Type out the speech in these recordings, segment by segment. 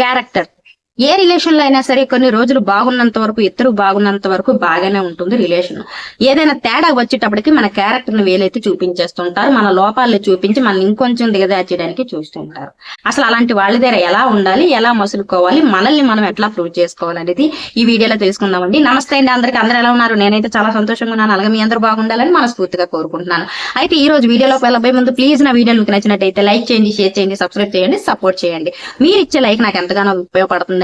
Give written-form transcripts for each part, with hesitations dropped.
Character. ఏ relation లో అయినా సరే కొన్ని రోజులు బాగున్నంత వరకు, ఇద్దరు బాగున్నంత వరకు బాగానే ఉంటుంది రిలేషన్. ఏదైనా తేడా వచ్చేటప్పటికి మన క్యారెక్టర్ ని వేలైతే చూపించేస్తుంటారు, మన లోపాలను చూపించి మనం ఇంకొంచెం దిగదార్చడానికి చూస్తుంటారు. అసలు అలాంటి వాళ్ళ దగ్గర ఎలా ఉండాలి, ఎలా మసులుకోవాలి, మనల్ని మనం ఎట్లా ప్రూవ్ చేసుకోవాలి అనేది ఈ వీడియోలో తెలుసుకుందామండి. నమస్తే అండి అందరికి. అందరూ ఎలా ఉన్నారు? నేనైతే చాలా సంతోషంగా ఉన్నాను. అలాగే మీ అందరూ బాగుండాలని మనస్ఫూర్తిగా కోరుకుంటున్నాను. అయితే ఈ రోజు వీడియోలోకి వెళ్ళబోయే ముందు ప్లీజ్ నా వీడియో మీకు నచ్చినట్టయితే లైక్ చేయండి, షేర్ చేయండి, సబ్స్క్రైబ్ చేయండి, సపోర్ట్ చేయండి. మీరు ఇచ్చే లైక్ నాకు ఎంతగానో ఉపయోగపడుతుంది.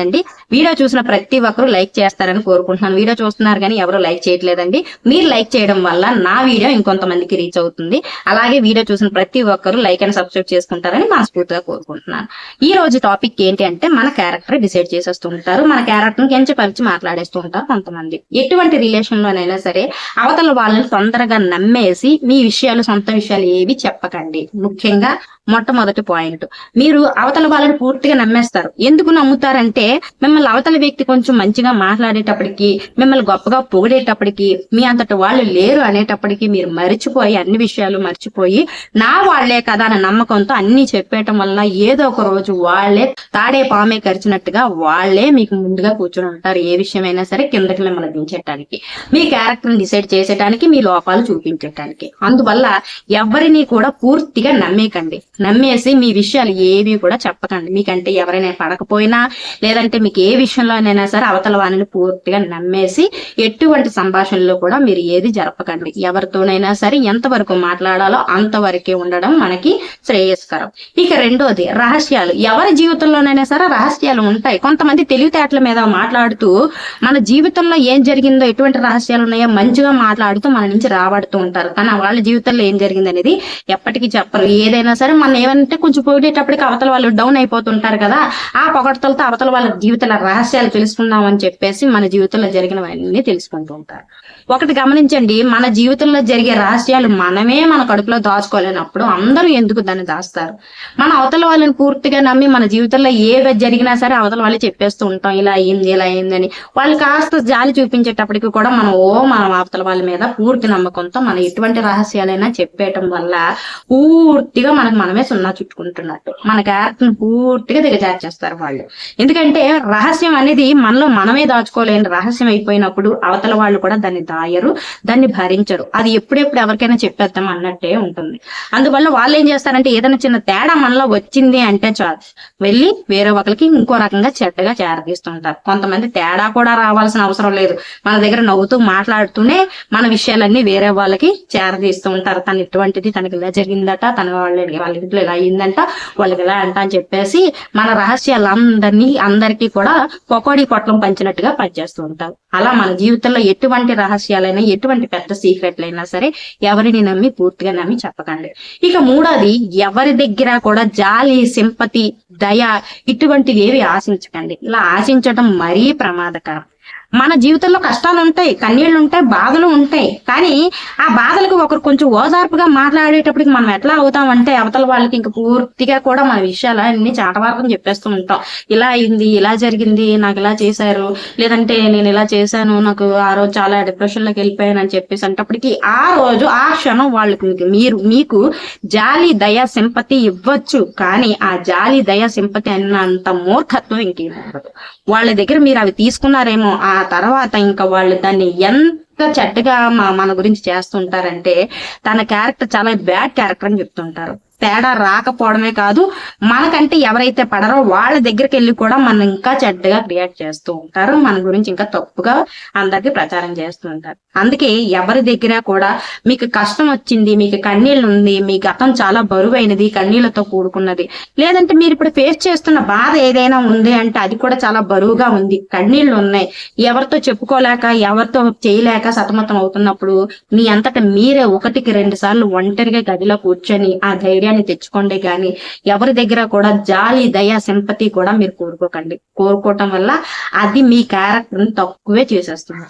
వీడియో చూసిన ప్రతి ఒక్కరు లైక్ చేస్తారని కోరుకుంటున్నాను. వీడియో చూస్తున్నారు కానీ ఎవరు లైక్ చేయట్లేదండి. మీరు లైక్ చేయడం వల్ల నా వీడియో ఇంకొంతమందికి రీచ్ అవుతుంది. అలాగే వీడియో చూసిన ప్రతి ఒక్కరు లైక్ అండ్ సబ్స్క్రైబ్ చేసుకుంటారని మనస్ఫూర్తిగా కోరుకుంటున్నాను. ఈ రోజు టాపిక్ ఏంటి అంటే మన క్యారెక్టర్ డిసైడ్ చేసేస్తూ ఉంటారు, మన క్యారెక్టర్ కించపరిచి మాట్లాడేస్తూ ఉంటారు కొంతమంది. ఎటువంటి రిలేషన్ లోనైనా సరే అవతల వాళ్ళని తొందరగా నమ్మేసి మీ విషయాలు, సొంత విషయాలు ఏవి చెప్పకండి. ముఖ్యంగా మొట్టమొదటి పాయింట్, మీరు అవతల వాళ్ళని పూర్తిగా నమ్మేస్తారు. ఎందుకు నమ్ముతారంటే మిమ్మల్ని అవతల వ్యక్తి కొంచెం మంచిగా మాట్లాడేటప్పటికి, మిమ్మల్ని గొప్పగా పొగిడేటప్పటికి, మీ అంతటి వాళ్ళు లేరు అనేటప్పటికి మీరు మర్చిపోయి, అన్ని విషయాలు మర్చిపోయి నా వాళ్లే కదా అనే నమ్మకంతో అన్ని చెప్పేయటం వల్ల ఏదో ఒక రోజు వాళ్లే తాడే పామే కరిచినట్టుగా వాళ్లే మీకు ముందుగా కూర్చొని ఉంటారు. ఏ విషయమైనా సరే కిందకి మిమ్మల్ని దించడానికి, మీ క్యారెక్టర్ డిసైడ్ చేసేటానికి, మీ లోపాలు చూపించడానికి. అందువల్ల ఎవరిని కూడా పూర్తిగా నమ్మేకండి. నమ్మేసి మీ విషయాలు ఏవి కూడా చెప్పకండి. మీకంటే ఎవరైనా పడకపోయినా, లేదంటే మీకు ఏ విషయంలోనైనా సరే అవతల వారిని పూర్తిగా నమ్మేసి ఎటువంటి సంభాషణలో కూడా మీరు ఏది జరపకండి. ఎవరితోనైనా సరే ఎంతవరకు మాట్లాడాలో అంతవరకే ఉండడం మనకి శ్రేయస్కరం. ఇక రెండోది రహస్యాలు. ఎవరి జీవితంలోనైనా సరే రహస్యాలు ఉంటాయి. కొంతమంది తెలివితేటల మీద మాట్లాడుతూ మన జీవితంలో ఏం జరిగిందో, ఎటువంటి రహస్యాలు ఉన్నాయో మంచిగా మాట్లాడుతూ మన నుంచి రాబడుతూ ఉంటారు. కానీ వాళ్ళ జీవితంలో ఏం జరిగింది అనేది ఎప్పటికీ చెప్పరు. ఏదైనా సరే మనం ఏమంటే కొంచెం పోయేటప్పటికి అవతల వాళ్ళు డౌన్ అయిపోతుంటారు కదా, ఆ పొగడ్తలతో అవతల వాళ్ళ జీవితాల రహస్యాలు తెలుసుకుందాం అని చెప్పేసి మన జీవితంలో జరిగినవన్నీ తెలుసుకుంటూ ఉంటారు. ఒకటి గమనించండి, మన జీవితంలో జరిగే రహస్యాలు మనమే మన కడుపులో దాచుకోలేనప్పుడు అందరూ ఎందుకు దాన్ని దాస్తారు? మన అవతల వాళ్ళని పూర్తిగా నమ్మి మన జీవితంలో ఏవి జరిగినా సరే అవతల వాళ్ళు చెప్పేస్తూ ఉంటాం, ఇలా అయింది ఇలా అయిందని. వాళ్ళు కాస్త జాలి చూపించేటప్పటికి కూడా మనం అవతల వాళ్ళ మీద పూర్తి నమ్మకంతో మనం ఎటువంటి రహస్యాలైనా చెప్పేయటం వల్ల పూర్తిగా మనమే సున్నా చుట్టుకుంటున్నట్టు మన క్యారెక్టర్ పూర్తిగా దిగజార్చేస్తారు వాళ్ళు. ఎందుకంటే రహస్యం అనేది మనలో మనమే దాచుకోలేని రహస్యం అయిపోయినప్పుడు అవతల వాళ్ళు కూడా దాన్ని దాయరు, దాన్ని భరించరు. అది ఎప్పుడెప్పుడు ఎవరికైనా చెప్పేద్దాం అన్నట్టే ఉంటుంది. అందువల్ల వాళ్ళు ఏం చేస్తారంటే ఏదైనా చిన్న తేడా మనలో వచ్చింది అంటే చాలు, వెళ్ళి వేరే ఒకరికి ఇంకో రకంగా చెడ్డగా చేరదీస్తుంటారు. కొంతమంది తేడా కూడా రావాల్సిన అవసరం లేదు, మన దగ్గర నవ్వుతూ మాట్లాడుతూనే మన విషయాలన్నీ వేరే వాళ్ళకి చేరదీస్తూ ఉంటారు. తను ఇటువంటిది, తనకి ఇలా జరిగిందట, తన వాళ్ళ ఇంట్లో ఇలా అయిందంట, వాళ్ళకి ఇలా అంట అని చెప్పేసి మన అందరికీ కూడా పొకోడి పొట్లం పంచినట్టుగా పనిచేస్తూ ఉంటారు. అలా మన జీవితంలో ఎటువంటి రహస్యాలైనా, ఎటువంటి పెద్ద సీక్రెట్లైనా సరే ఎవరిని నమ్మి పూర్తిగా నమ్మి చెప్పకండి. ఇక మూడోది, ఎవరి దగ్గర కూడా జాలి, సింపతి, దయ ఇటువంటివి ఏవి ఆశించకండి. ఇలా ఆశించడం మరీ ప్రమాదకరం. మన జీవితంలో కష్టాలు ఉంటాయి, కన్నీళ్లు ఉంటాయి, బాధలు ఉంటాయి. కానీ ఆ బాధలకు ఒకరు కొంచెం ఓదార్పుగా మాట్లాడేటప్పటికి మనం ఎట్లా అవుతామంటే అవతల వాళ్ళకి ఇంక పూర్తిగా కూడా మన విషయాలన్నీ చాటవార్పం చెప్పేస్తూ ఉంటాం. ఇలా అయింది, ఇలా జరిగింది, నాకు ఇలా చేశారు, లేదంటే నేను ఇలా చేశాను, నాకు ఆ రోజు చాలా డిప్రెషన్ లోకి వెళ్ళిపోయాను అని చెప్పేసి అంటప్పటికి ఆ రోజు ఆ క్షణం వాళ్ళకి మీకు జాలి, దయ, సింపతి ఇవ్వచ్చు. కానీ ఆ జాలి, దయ, సింపతి అన్నంత మూర్ఖత్వం ఇంకేం ఉండదు. వాళ్ళ దగ్గర మీరు అవి తీసుకున్నారేమో, ఆ తర్వాత ఇంకా వాళ్ళు దాన్ని ఎంత చెడ్డగా మన గురించి చేస్తుంటారంటే తన క్యారెక్టర్ చాలా బ్యాడ్ క్యారెక్టర్ అని చెప్తుంటారు. తేడా రాకపోవడమే కాదు, మనకంటే ఎవరైతే పడరో వాళ్ళ దగ్గరికి వెళ్ళి కూడా మనం ఇంకా చెడ్డగా క్రియేట్ చేస్తూ ఉంటారు, మన గురించి ఇంకా తప్పుగా అందరికి ప్రచారం చేస్తూ ఉంటారు. అందుకే ఎవరి దగ్గర కూడా మీకు కష్టం వచ్చింది, మీకు కన్నీళ్ళు ఉంది, మీ గతం చాలా బరువైనది, కన్నీళ్లతో కూడుకున్నది, లేదంటే మీరు ఇప్పుడు ఫేస్ చేస్తున్న బాధ ఏదైనా ఉంది అంటే అది కూడా చాలా బరువుగా ఉంది, కన్నీళ్లు ఉన్నాయి, ఎవరితో చెప్పుకోలేక, ఎవరితో చేయలేక సతమతం అవుతున్నప్పుడు మీ అంతటా మీరే 1-2 సార్లు ఒంటరిగా గదిలో కూర్చొని ఆ ధైర్యాన్ని తెచ్చుకోండి. కానీ ఎవరి దగ్గర కూడా జాలి, దయ, సింపతి కూడా మీరు కోరుకోకండి. కోరుకోవటం వల్ల అది మీ క్యారెక్టర్ ని తక్కువే చేసేస్తుంది.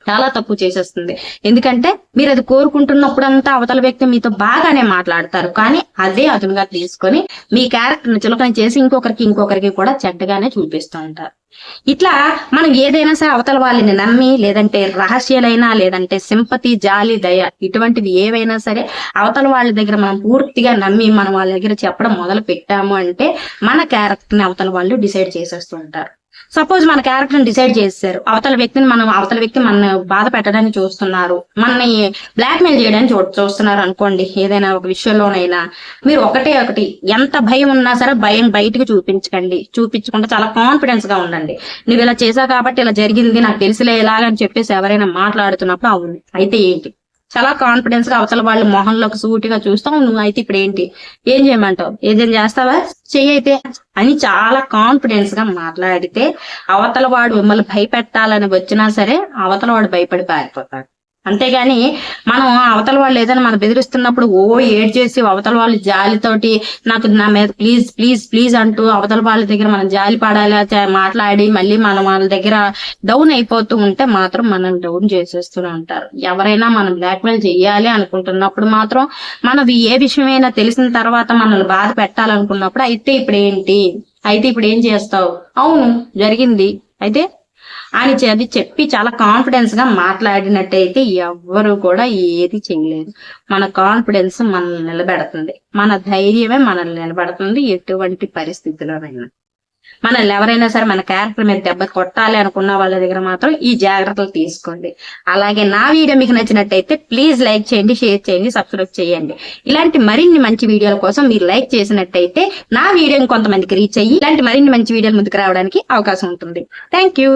చాలా తప్పు చేసేస్తుంది. ఎందుకంటే మీరు అది కోరుకుంటున్నప్పుడంతా అవతల వ్యక్తి మీతో బాగానే మాట్లాడతారు, కానీ అదే అదునుగా తీసుకొని మీ క్యారెక్టర్ ని చులకన చేసి ఇంకొకరికి కూడా చెడ్డగానే చూపిస్తూ ఉంటారు. ఇట్లా మనం ఏదైనా సరే అవతల వాళ్ళని నమ్మి, లేదంటే రహస్యాలైనా, లేదంటే సింపతి, జాలి, దయ ఇటువంటివి ఏవైనా సరే అవతల వాళ్ళ దగ్గర మనం పూర్తిగా నమ్మి మనం వాళ్ళ దగ్గర చెప్పడం మొదలు పెట్టాము అంటే మన క్యారెక్టర్ ని అవతల వాళ్ళు డిసైడ్ చేసేస్తూ ఉంటారు. సపోజ్ మన క్యారెక్టర్ డిసైడ్ చేశారు, అవతల వ్యక్తి మన బాధ పెట్టడానికి చూస్తున్నారు, మనని బ్లాక్ మెయిల్ చేయడానికి చూస్తున్నారు అనుకోండి. ఏదైనా ఒక విషయంలోనైనా మీరు ఒకటి ఎంత భయం ఉన్నా సరే భయం బయటకు చూపించకుండా చాలా కాన్ఫిడెన్స్ గా ఉండండి. నువ్వు ఇలా చేసావు కాబట్టి ఇలా జరిగింది, నాకు తెలిసిలే ఇలాగని చెప్పేసి ఎవరైనా మాట్లాడుతున్నప్పుడు అవును అయితే ఏంటి, చాలా కాన్ఫిడెన్స్ గా అవతల వాళ్ళు మొహంలోకి సూటిగా చూస్తావు, నువ్వు అయితే ఇప్పుడు ఏంటి, ఏం చేయమంటావు, ఏదైనా చేస్తావా, చెయ్యైతే అని చాలా కాన్ఫిడెన్స్ గా మాట్లాడితే అవతల వాడు మిమ్మల్ని భయపెట్టాలని వచ్చినా సరే అవతల వాడు భయపడి పారిపోతాడు. అంతేగాని మనం అవతల వాళ్ళు ఏదైనా మనం బెదిరిస్తున్నప్పుడు ఏడ్ చేసి అవతల వాళ్ళు జాలితోటి నాకు నా మీద ప్లీజ్ అంటూ అవతల వాళ్ళ దగ్గర మనం జాలి పడాలి మాట్లాడి మళ్ళీ మనం వాళ్ళ దగ్గర డౌన్ అయిపోతూ ఉంటే మాత్రం మనం డౌన్ చేసేస్తూనే ఉంటారు. ఎవరైనా మనం బ్లాక్మెయిల్ చెయ్యాలి అనుకుంటున్నప్పుడు మాత్రం మనది ఏ విషయమైనా తెలిసిన తర్వాత మనల్ని బాధ పెట్టాలనుకున్నప్పుడు అయితే ఇప్పుడు ఏం చేస్తావు, అవును జరిగింది అయితే అని అది చెప్పి చాలా కాన్ఫిడెన్స్ గా మాట్లాడినట్టయితే ఎవ్వరు కూడా ఏది చేయలేదు. మన కాన్ఫిడెన్స్ మనల్ని నిలబెడుతుంది, మన ధైర్యమే మనల్ని నిలబెడుతుంది ఎటువంటి పరిస్థితిలోనైనా. మనల్ని ఎవరైనా సరే మన క్యారెక్టర్ మీద దెబ్బ కొట్టాలి అనుకున్న వాళ్ళ దగ్గర మాత్రం ఈ జాగ్రత్తలు తీసుకోండి. అలాగే నా వీడియో మీకు నచ్చినట్టయితే ప్లీజ్ లైక్ చేయండి, షేర్ చేయండి, సబ్స్క్రైబ్ చేయండి. ఇలాంటి మరిన్ని మంచి వీడియోల కోసం మీరు లైక్ చేసినట్టయితే నా వీడియో కొంతమందికి రీచ్ అయ్యి ఇలాంటి మరిన్ని మంచి వీడియోలు ముందుకు రావడానికి అవకాశం ఉంటుంది. Thank you.